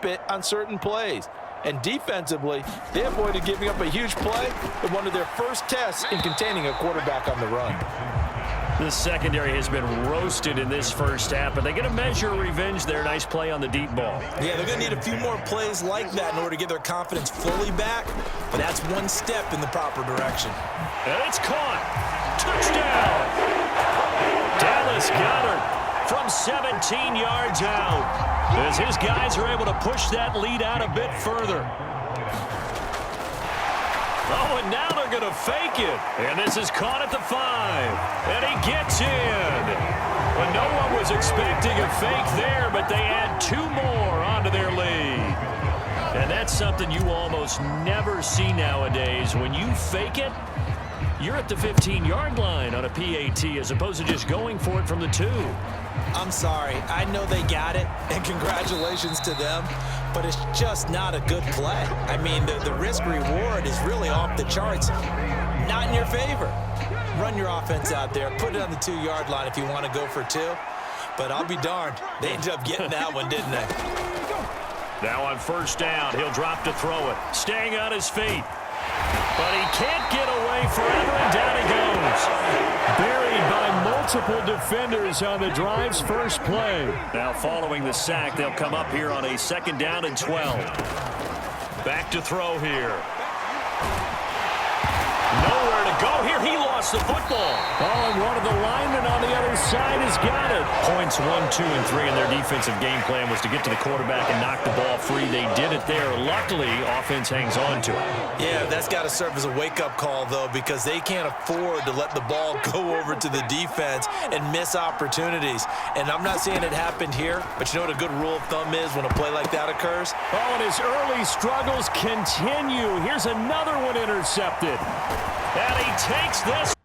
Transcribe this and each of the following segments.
bit on certain plays. And defensively, they avoided giving up a huge play in one of their first tests in containing a quarterback on the run. The secondary has been roasted in this first half, but they get a measure of revenge there. Nice play on the deep ball. Yeah, they're going to need a few more plays like that in order to get their confidence fully back, but that's one step in the proper direction. And it's caught. Touchdown. Dallas Goedert from 17 yards out, as his guys are able to push that lead out a bit further. Oh, and now they're going to fake it. And this is caught at the 5. And he gets in. Well, no one was expecting a fake there, but they add 2 more onto their lead. And that's something you almost never see nowadays. When you fake it, you're at the 15-yard line on a PAT as opposed to just going for it from the 2. I'm sorry. I know they got it, and congratulations to them, but it's just not a good play. I mean, the risk-reward is really off the charts. Not in your favor. Run your offense out there. Put it on the 2-yard line if you want to go for 2. But I'll be darned. They ended up getting that one, didn't they? Now on first down, he'll drop to throw it. Staying on his feet. But he can't get away forever, and down he goes. Buried by multiple defenders on the drive's first play. Now following the sack, they'll come up here on a 2nd down and 12. Back to throw here. Nowhere to go here. He lost the football. Oh, and one of the linemen on the other side has got it. Points 1, 2, and 3 in their defensive game plan was to get to the quarterback and knock the ball free. They did it there. Luckily, offense hangs on to it. Yeah, that's got to serve as a wake-up call, though, because they can't afford to let the ball go over to the defense and miss opportunities. And I'm not saying it happened here, but you know what a good rule of thumb is when a play like that occurs? Oh, and his early struggles continue. Here's another one intercepted. And he takes this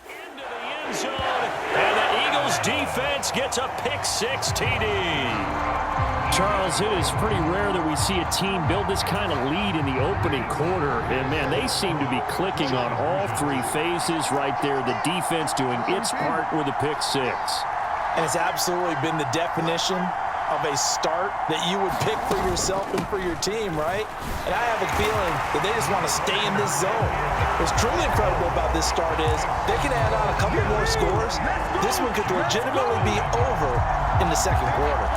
into the end zone, and the Eagles defense gets a pick-6 TD. Charles, it is pretty rare that we see a team build this kind of lead in the opening quarter. And, man, they seem to be clicking on all 3 phases right there. The defense doing its part with a pick-6. And it's absolutely been the definition of a start that you would pick for yourself and for your team, right? And I have a feeling that they just want to stay in this zone. What's truly incredible about this start is they can add on a couple more scores. This one could legitimately be over in the 2nd quarter.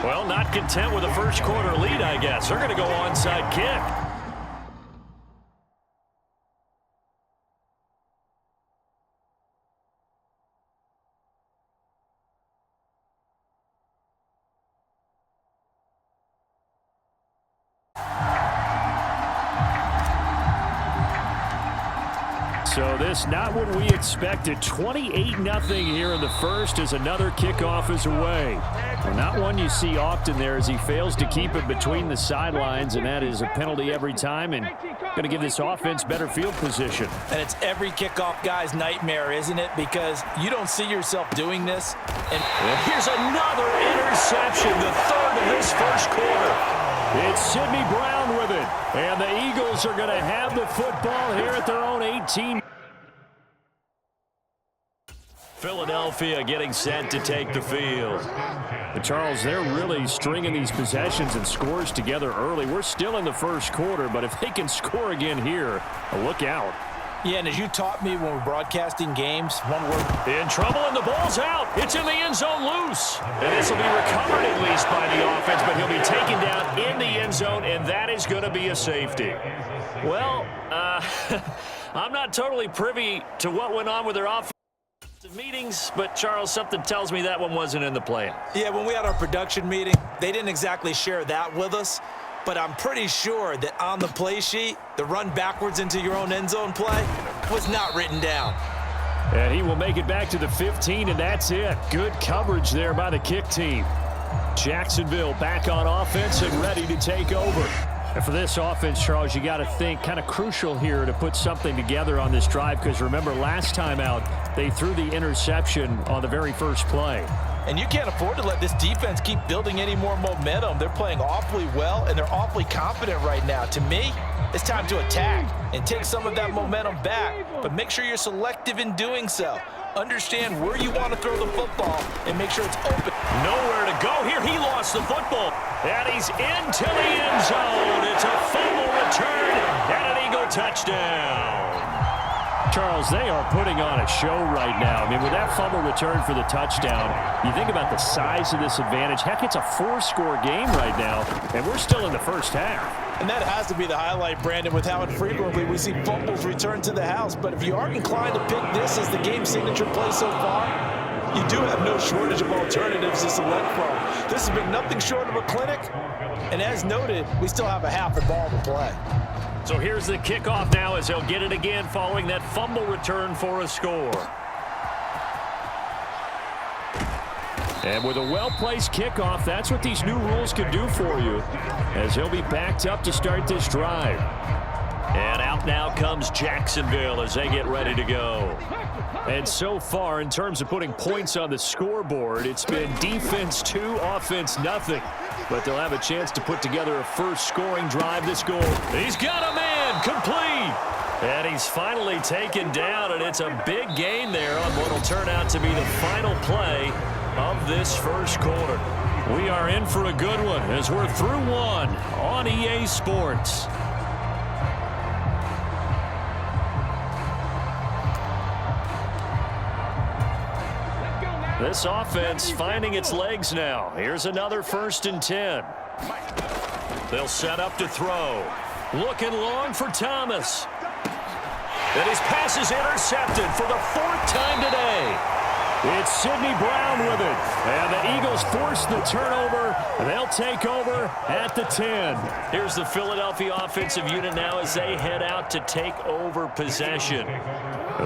Well, not content with a first quarter lead, I guess. They're going to go onside kick. So this, not what we expected. 28-0 here in the first as another kickoff is away. Well, not one you see often there as he fails to keep it between the sidelines, and that is a penalty every time and going to give this offense better field position. And it's every kickoff guy's nightmare, isn't it? Because you don't see yourself doing this. And here's another interception, the 3rd of this first quarter. It's Sidney Brown with it, and the Eagles are going to have the football here at their own 18. Philadelphia getting set to take the field. But Charles, they're really stringing these possessions and scores together early. We're still in the first quarter, but if they can score again here, look out. Yeah, and as you taught me when we're broadcasting games, one word. In trouble, and the ball's out. It's in the end zone loose. And this will be recovered at least by the offense, but he'll be taken down in the end zone, and that is going to be a safety. Well, I'm not totally privy to what went on with their offense meetings, but Charles, something tells me that one wasn't in the plan. Yeah, when we had our production meeting, they didn't exactly share that with us, but I'm pretty sure that on the play sheet, the run backwards into your own end zone play was not written down. And he will make it back to the 15, and that's it. Good coverage there by the kick team. Jacksonville back on offense and ready to take over. And for this offense, Charles, you got to think kind of crucial here to put something together on this drive, because remember last time out, they threw the interception on the very first play. And you can't afford to let this defense keep building any more momentum. They're playing awfully well, and they're awfully confident right now. To me, it's time to attack and take some of that momentum back, but make sure you're selective in doing so. Understand where you want to throw the football and make sure it's open. Nowhere to go here. He lost the football. And he's into the end zone. It's a fumble return and an Eagle touchdown. Charles, they are putting on a show right now. I mean, with that fumble return for the touchdown, you think about the size of this advantage. Heck, it's a 4-score game right now, and we're still in the first half. And that has to be the highlight, Brandon, with how infrequently we see fumbles return to the house. But if you are inclined to pick this as the game signature play so far, you do have no shortage of alternatives to select from. This has been nothing short of a clinic. And as noted, we still have a half a ball to play. So here's the kickoff now as they'll get it again following that fumble return for a score. And with a well-placed kickoff, that's what these new rules can do for you, as he'll be backed up to start this drive. And out now comes Jacksonville as they get ready to go. And so far, in terms of putting points on the scoreboard, it's been defense 2, offense nothing. But they'll have a chance to put together a first scoring drive this goal. He's got a man, complete. And he's finally taken down, and it's a big gain there on what will turn out to be the final play of this first quarter. We are in for a good one as we're through one on EA Sports. This offense finding its legs now. Here's another 1st and 10. They'll set up to throw. Looking long for Thomas. And his pass is intercepted for the 4th time today. It's Sidney Brown with it. And the Eagles force the turnover. And they'll take over at the 10. Here's the Philadelphia offensive unit now as they head out to take over possession.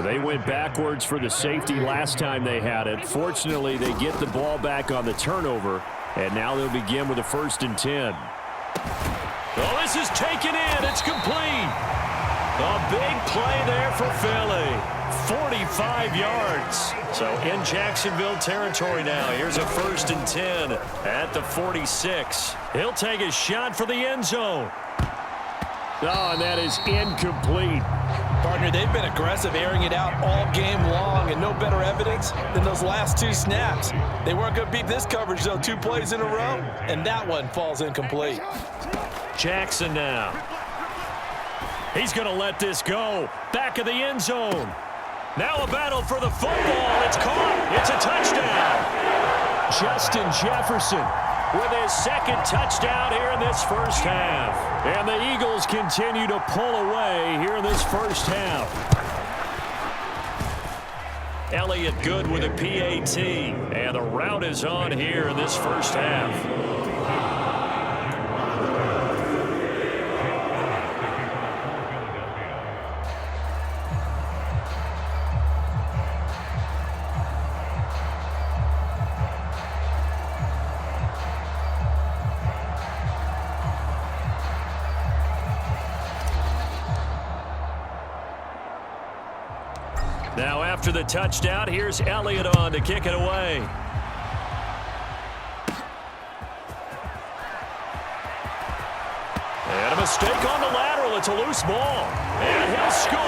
They went backwards for the safety last time they had it. Fortunately, they get the ball back on the turnover. And now they'll begin with a 1st and 10. Oh, this is taken in. It's complete. A big play there for Philly. 45 yards. So in Jacksonville territory now. Here's a 1st and 10 at the 46. He'll take a shot for the end zone. Oh, and that is incomplete. Partner, they've been aggressive, airing it out all game long, and no better evidence than those last 2 snaps. They weren't going to beat this coverage, though, 2 plays in a row, and that one falls incomplete. Jackson now. He's going to let this go. Back of the end zone. Now a battle for the football. It's caught. It's a touchdown. Justin Jefferson with his 2nd touchdown here in this first half. And the Eagles continue to pull away here in this first half. Elliott good with a PAT. And the route is on here in this first half. Now after the touchdown, here's Elliott on to kick it away. And a mistake on the lateral. It's a loose ball. And he'll score.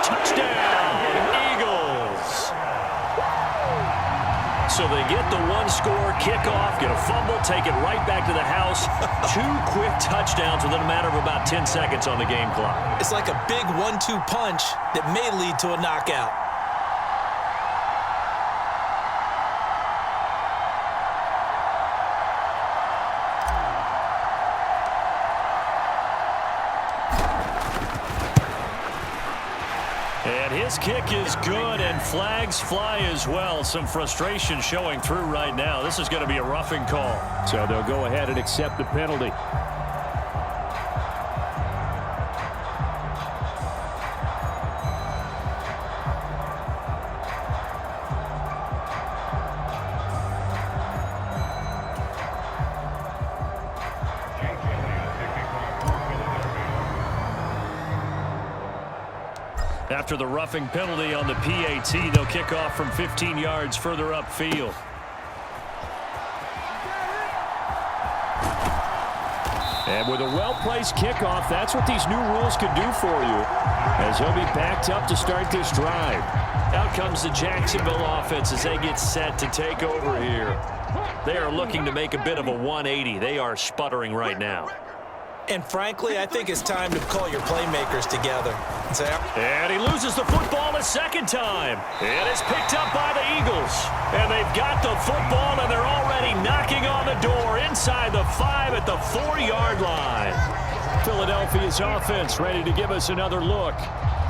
Touchdown, Eagles. So they get the 1-score kickoff, get a fumble, take it right back to the house. 2 quick touchdowns within a matter of about 10 seconds on the game clock. It's like a big 1-2 punch that may lead to a knockout. And his kick is good, and flags fly as well. Some frustration showing through right now. This is going to be a roughing call. So they'll go ahead and accept the penalty. After the roughing penalty on the PAT, they'll kick off from 15 yards further upfield. And with a well-placed kickoff, that's what these new rules can do for you, as he'll be backed up to start this drive. Out comes the Jacksonville offense as they get set to take over here. They are looking to make a bit of a 180. They are sputtering right now. And frankly, I think it's time to call your playmakers together. And he loses the football a second time. And it's picked up by the Eagles. And they've got the football, and they're already knocking on the door inside the 5 at the 4-yard line. Philadelphia's offense ready to give us another look.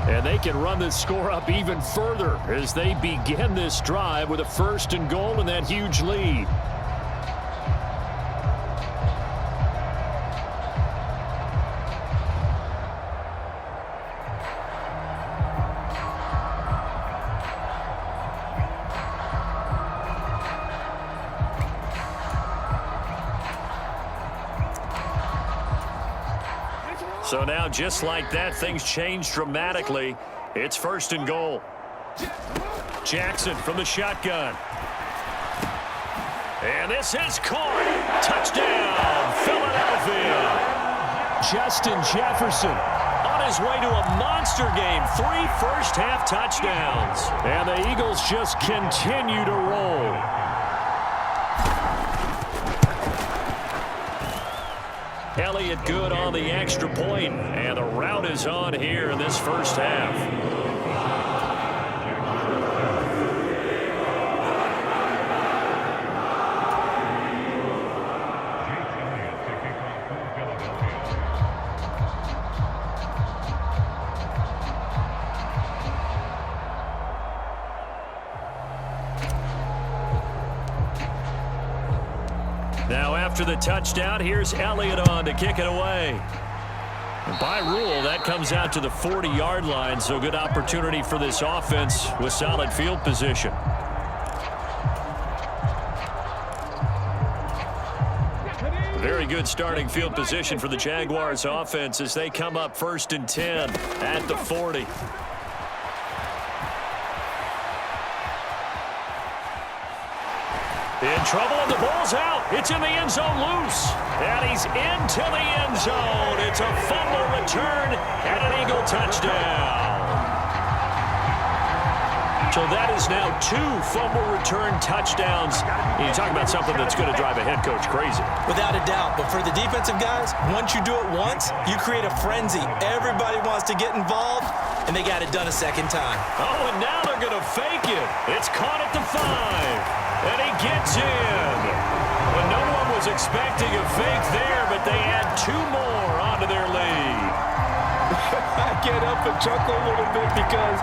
And they can run this score up even further as they begin this drive with a 1st and goal and that huge lead. So now, just like that, things change dramatically. It's 1st and goal. Jackson from the shotgun. And this is caught. Touchdown, Philadelphia. Justin Jefferson on his way to a monster game. 3 first-half touchdowns. And the Eagles just continue to roll. Elliott good on the extra point, and the route is on here in this first half. Now after the touchdown, here's Elliott on to kick it away. And by rule, that comes out to the 40-yard line, so good opportunity for this offense with solid field position. Very good starting field position for the Jaguars offense as they come up 1st and 10 at the 40. In trouble, and the ball's out. It's in the end zone loose. And he's into the end zone. It's a fumble return and an Eagle touchdown. So that is now 2 fumble return touchdowns. You talk about something that's going to drive a head coach crazy. Without a doubt. But for the defensive guys, once you do it once, you create a frenzy. Everybody wants to get involved, and they got it done a second time. Oh, and now they're going to fake it. It's caught at the 5. And he gets in. And no one was expecting a fake there, but they add 2 more onto their lead. I get up and chuckle a little bit because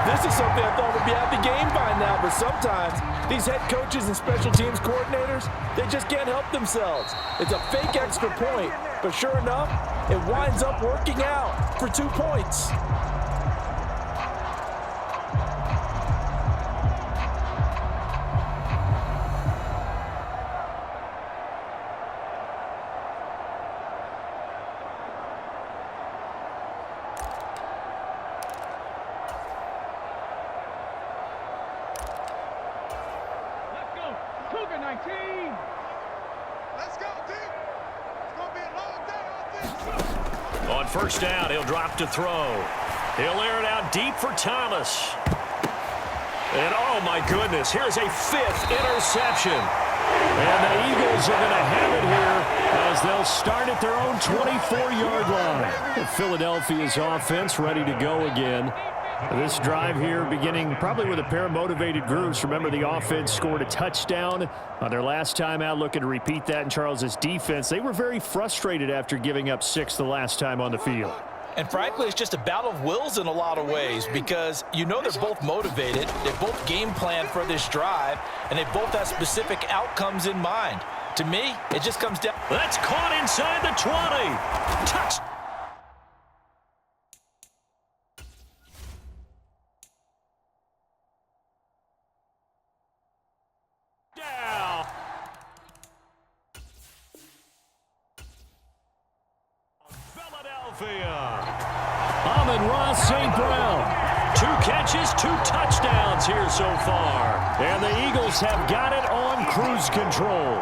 this is something I thought would be out the game by now. But sometimes these head coaches and special teams coordinators, they just can't help themselves. It's a fake extra point, but sure enough, it winds up working out for 2 points. On 1st down, he'll drop to throw. He'll air it out deep for Thomas. And oh my goodness, here's a 5th interception. And the Eagles are going to have it here as they'll start at their own 24-yard line. Philadelphia's offense ready to go again. This drive here beginning probably with a pair of motivated groups. Remember, the offense scored a touchdown on their last time out. Looking to repeat that in Charles's defense. They were very frustrated after giving up 6 the last time on the field. And frankly, it's just a battle of wills in a lot of ways because you know they're both motivated. They both game plan for this drive, and they both have specific outcomes in mind. To me, it just comes down. That's caught inside the 20. Touch. Down. Philadelphia. Amon-Ra St. Brown. 2 catches, 2 touchdowns here so far. And the Eagles have got it on cruise control.